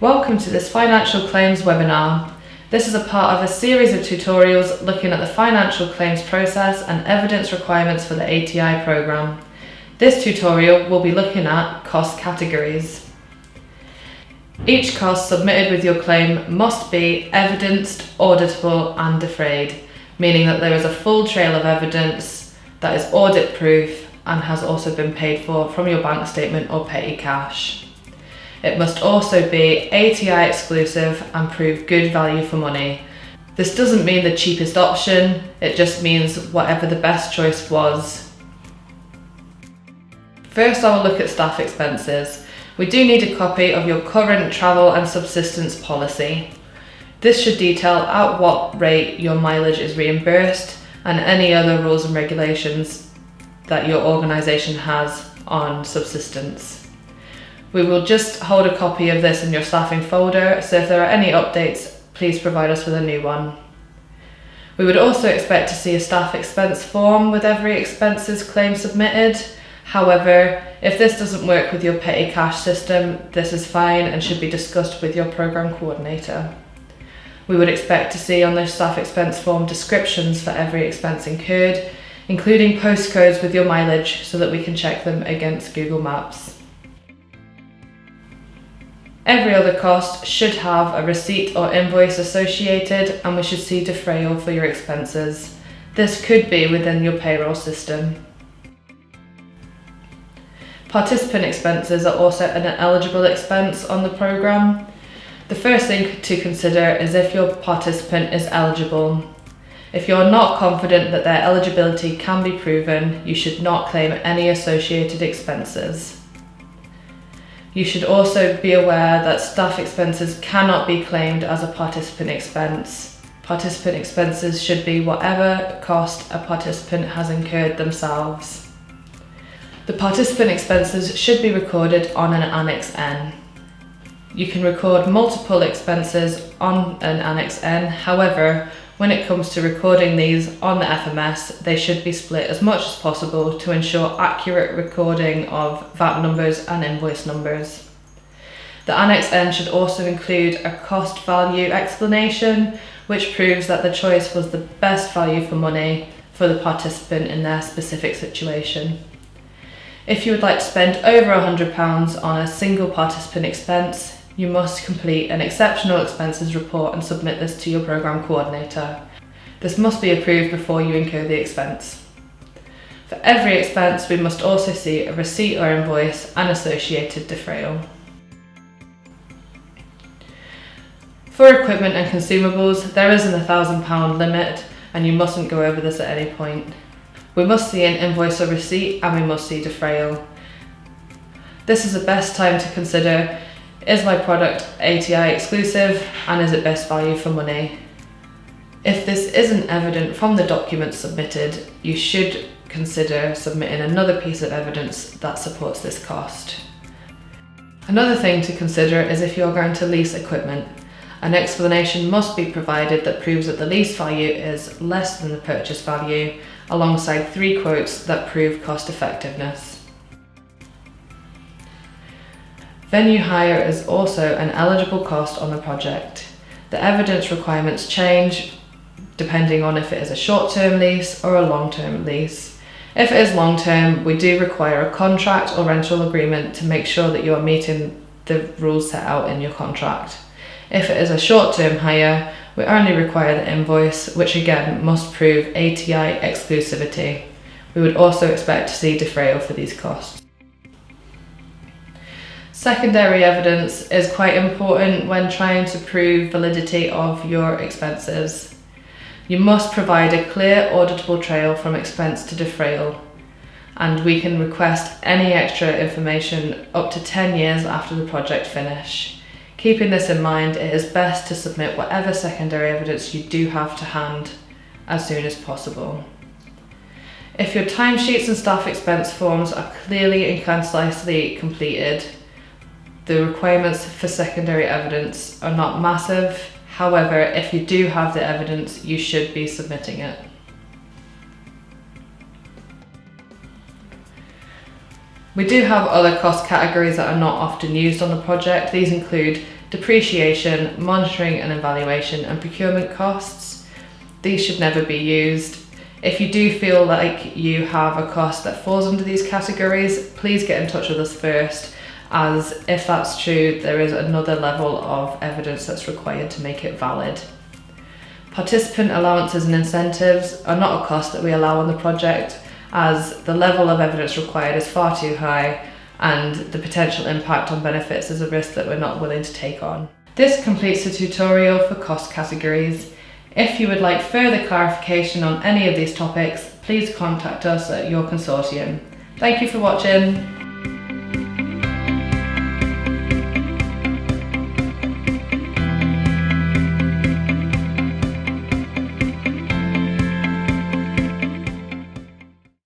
Welcome to this financial claims webinar. This is a part of a series of tutorials looking at the financial claims process and evidence requirements for the ATI programme. This tutorial will be looking at cost categories. Each cost submitted with your claim must be evidenced, auditable and defrayed, meaning that there is a full trail of evidence that is audit proof and has also been paid for from your bank statement or petty cash. It must also be ATI exclusive and prove good value for money. This doesn't mean the cheapest option, it just means whatever the best choice was. First, I will look at staff expenses. We do need a copy of your current travel and subsistence policy. This should detail at what rate your mileage is reimbursed and any other rules and regulations that your organisation has on subsistence. We will just hold a copy of this in your staffing folder, so if there are any updates, please provide us with a new one. We would also expect to see a staff expense form with every expenses claim submitted. However, if this doesn't work with your petty cash system, this is fine and should be discussed with your programme coordinator. We would expect to see on the staff expense form descriptions for every expense incurred, including postcodes with your mileage so that we can check them against Google Maps. Every other cost should have a receipt or invoice associated, and we should see defrayal for your expenses. This could be within your payroll system. Participant expenses are also an eligible expense on the programme. The first thing to consider is if your participant is eligible. If you're not confident that their eligibility can be proven, you should not claim any associated expenses. You should also be aware that staff expenses cannot be claimed as a participant expense. Participant expenses should be whatever cost a participant has incurred themselves. The participant expenses should be recorded on an Annex N. You can record multiple expenses on an Annex N, however, when it comes to recording these on the FMS, they should be split as much as possible to ensure accurate recording of VAT numbers and invoice numbers. The Annex N should also include a cost value explanation, which proves that the choice was the best value for money for the participant in their specific situation. If you would like to spend over £100 on a single participant expense, you must complete an exceptional expenses report and submit this to your programme coordinator. This must be approved before you incur the expense. For every expense, we must also see a receipt or invoice and associated defrayal. For equipment and consumables, there isn't a £1,000 limit and you mustn't go over this at any point. We must see an invoice or receipt and we must see defrayal. This is the best time to consider: is my product ATI exclusive and is it best value for money? If this isn't evident from the documents submitted, you should consider submitting another piece of evidence that supports this cost. Another thing to consider is if you're going to lease equipment. An explanation must be provided that proves that the lease value is less than the purchase value, alongside 3 quotes that prove cost effectiveness. Venue hire is also an eligible cost on the project. The evidence requirements change depending on if it is a short-term lease or a long-term lease. If it is long-term, we do require a contract or rental agreement to make sure that you are meeting the rules set out in your contract. If it is a short-term hire, we only require the invoice, which again must prove ATI exclusivity. We would also expect to see defrayal for these costs. Secondary evidence is quite important when trying to prove validity of your expenses. You must provide a clear auditable trail from expense to defrayal, and we can request any extra information up to 10 years after the project finish. Keeping this in mind, it is best to submit whatever secondary evidence you do have to hand as soon as possible. If your timesheets and staff expense forms are clearly and concisely completed, the requirements for secondary evidence are not massive. However, if you do have the evidence, you should be submitting it. We do have other cost categories that are not often used on the project. These include depreciation, monitoring and evaluation, and procurement costs. These should never be used. If you do feel like you have a cost that falls under these categories, please get in touch with us first, as if that's true, there is another level of evidence that's required to make it valid. Participant allowances and incentives are not a cost that we allow on the project, as the level of evidence required is far too high and the potential impact on benefits is a risk that we're not willing to take on. This completes the tutorial for cost categories. If you would like further clarification on any of these topics, please contact us at your consortium. Thank you for watching.